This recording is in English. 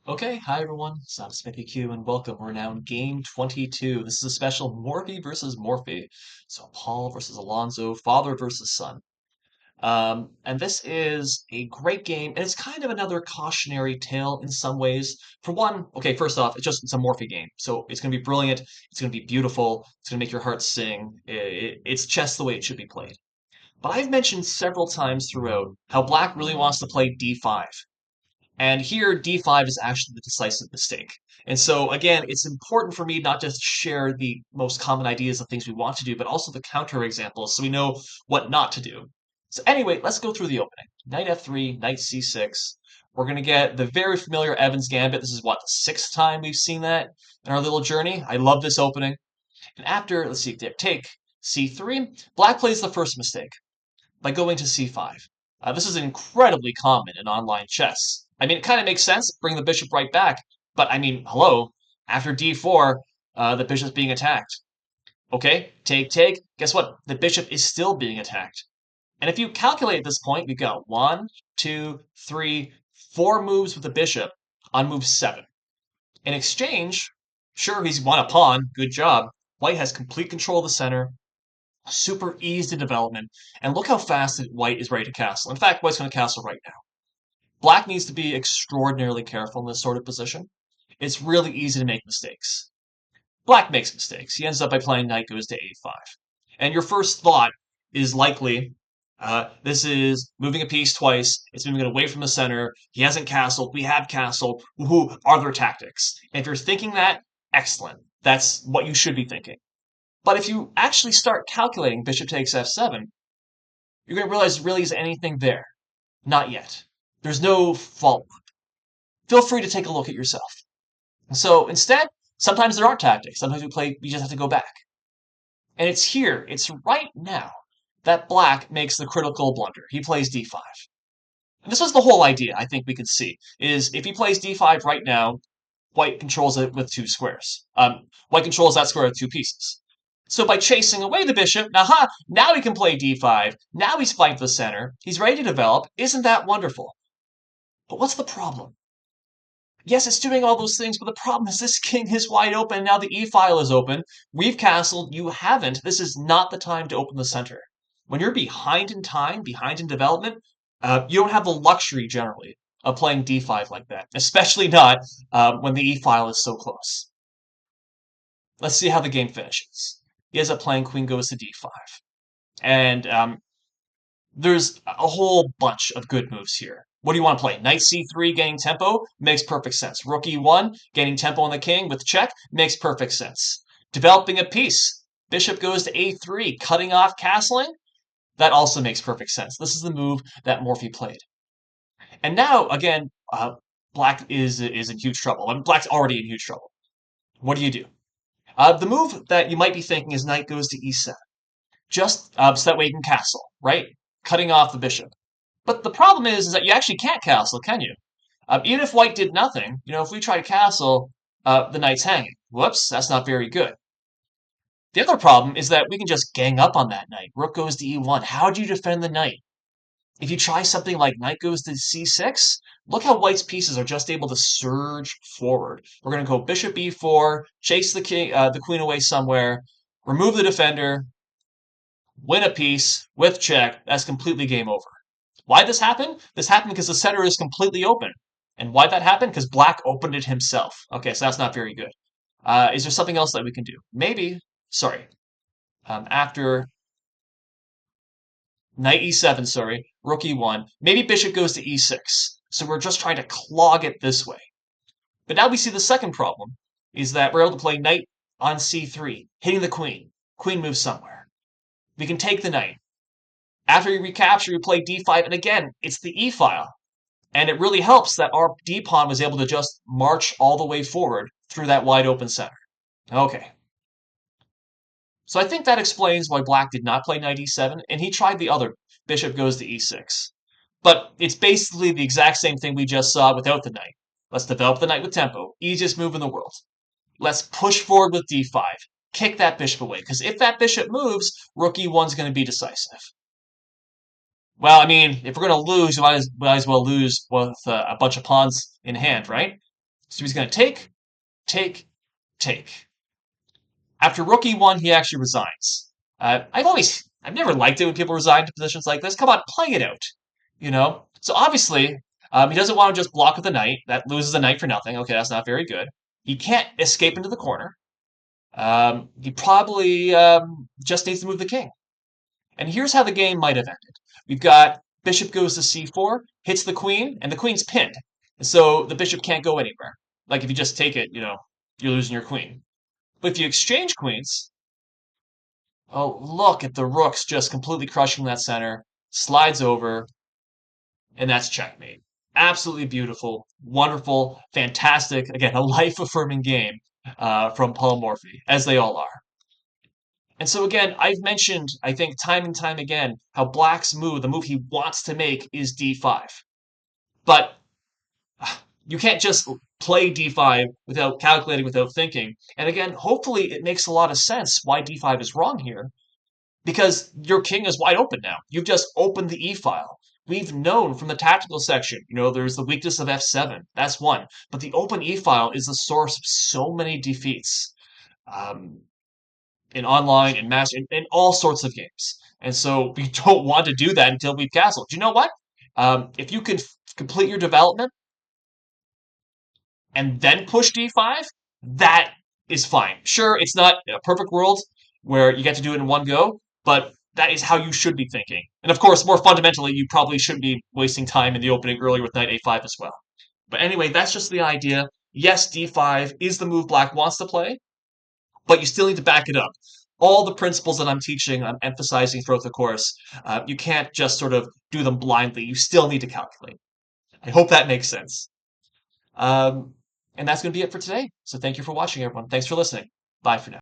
Okay, hi everyone. I'm Smithy Q and welcome. We're now in game 22. This is a special Morphy versus Morphy. So Paul versus Alonzo, father versus son. And this is a great game, and it's kind of another cautionary tale in some ways. For one, okay, first off, it's a Morphy game, so it's gonna be brilliant. It's gonna be beautiful. It's gonna make your heart sing. It's chess the way it should be played. But I've mentioned several times throughout how Black really wants to play d5. And here, d5 is actually the decisive mistake. And so, again, it's important for me not just to share the most common ideas of things we want to do, but also the counter examples so we know what not to do. So, anyway, let's go through the opening. Knight f3, knight c6. We're going to get the very familiar Evans Gambit. This is what, the sixth time we've seen that in our little journey? I love this opening. And after, let's see, take c3, Black plays the first mistake by going to c5. This is incredibly common in online chess. I mean, it kind of makes sense, bring the bishop right back, but I mean, hello, after d4, the bishop's being attacked. Okay, take. Guess what? The bishop is still being attacked. And if you calculate at this point, we've got one, two, three, four moves with the bishop on move seven. In exchange, sure, he's won a pawn, good job. White has complete control of the center, super easy development, and look how fast White is ready to castle. In fact, White's going to castle right now. Black needs to be extraordinarily careful in this sort of position. It's really easy to make mistakes. Black makes mistakes. He ends up by playing knight goes to a5. And your first thought is likely, this is moving a piece twice. It's moving it away from the center. He hasn't castled. We have castled. Woohoo, are there tactics? And if you're thinking that, excellent. That's what you should be thinking. But if you actually start calculating bishop takes f7, you're going to realize there really isn't anything there. Not yet. There's no fault. Feel free to take a look at yourself. So instead, sometimes there are tactics. Sometimes we just have to go back. And it's here, it's right now, that Black makes the critical blunder. He plays d5. And this was the whole idea, I think we could see, is if he plays d5 right now, White controls it with two squares. White controls that square with two pieces. So by chasing away the bishop, now he can play d5. Now he's flanked the center. He's ready to develop. Isn't that wonderful? But what's the problem? Yes, it's doing all those things, but the problem is this king is wide open. Now the e-file is open. We've castled. You haven't. This is not the time to open the center. When you're behind in time, behind in development, you don't have the luxury generally of playing d5 like that, especially not when the e-file is so close. Let's see how the game finishes. He ends up playing queen goes to d5. And there's a whole bunch of good moves here. What do you want to play? Knight c3 gaining tempo makes perfect sense. Rook e1 gaining tempo on the king with check makes perfect sense. Developing a piece. Bishop goes to a3, cutting off castling. That also makes perfect sense. This is the move that Morphy played. And now, again, Black is in huge trouble. I mean, Black's already in huge trouble. What do? The move that you might be thinking is knight goes to e7. Just so that way you can castle, right? Cutting off the bishop. But the problem is that you actually can't castle, can you? Even if white did nothing, if we try to castle, the knight's hanging. Whoops, that's not very good. The other problem is that we can just gang up on that knight. Rook goes to e1. How do you defend the knight? If you try something like knight goes to c6, look how white's pieces are just able to surge forward. We're going to go bishop e4, chase the queen away somewhere, remove the defender, win a piece with check. That's completely game over. Why did this happen? This happened because the center is completely open. And why that happened? Because Black opened it himself. Okay, so that's not very good. Is there something else that we can do? Maybe, sorry, after knight e7, sorry, rook e1, maybe bishop goes to e6. So we're just trying to clog it this way. But now we see the second problem, is that we're able to play knight on c3, hitting the queen. Queen moves somewhere. We can take the knight. After we recapture, we play d5, and again, it's the e-file. And it really helps that our d-pawn was able to just march all the way forward through that wide open center. Okay. So I think that explains why Black did not play knight e7, and he tried the other, bishop goes to e6. But it's basically the exact same thing we just saw without the knight. Let's develop the knight with tempo. Easiest move in the world. Let's push forward with d5. Kick that bishop away, because if that bishop moves, rook e1 is going to be decisive. Well, I mean, if we're going to lose, we might as well lose with a bunch of pawns in hand, right? So he's going to take, take, take. After rook e1, he actually resigns. I've never liked it when people resign to positions like this. Come on, play it out. You know? So obviously, he doesn't want to just block with the knight. That loses the knight for nothing. Okay, that's not very good. He can't escape into the corner. He probably just needs to move the king. And here's how the game might have ended. We've got bishop goes to c4, hits the queen, and the queen's pinned. And so the bishop can't go anywhere. Like if you just take it, you're losing your queen. But if you exchange queens, oh, look at the rooks just completely crushing that center, slides over, and that's checkmate. Absolutely beautiful, wonderful, fantastic. Again, a life affirming game from Paul Morphy, as they all are. And so again, I've mentioned, I think, time and time again, how Black's move, the move he wants to make, is d5. But you can't just play d5 without calculating, without thinking. And again, hopefully it makes a lot of sense why d5 is wrong here, because your king is wide open now. You've just opened the e file. We've known from the tactical section, there's the weakness of f7. That's one. But the open e file is the source of so many defeats. Um, in online and master in all sorts of games. And so we don't want to do that until we've castled. You know what? If you can complete your development and then push D5, that is fine. Sure, it's not a perfect world where you get to do it in one go, but that is how you should be thinking. And of course, more fundamentally, you probably shouldn't be wasting time in the opening early with knight a5 as well. But anyway, that's just the idea. Yes, d5 is the move black wants to play, but you still need to back it up. All the principles that I'm teaching, I'm emphasizing throughout the course, you can't just sort of do them blindly. You still need to calculate. I hope that makes sense. Um, and that's going to be it for today. So thank you for watching, everyone. Thanks for listening. Bye for now.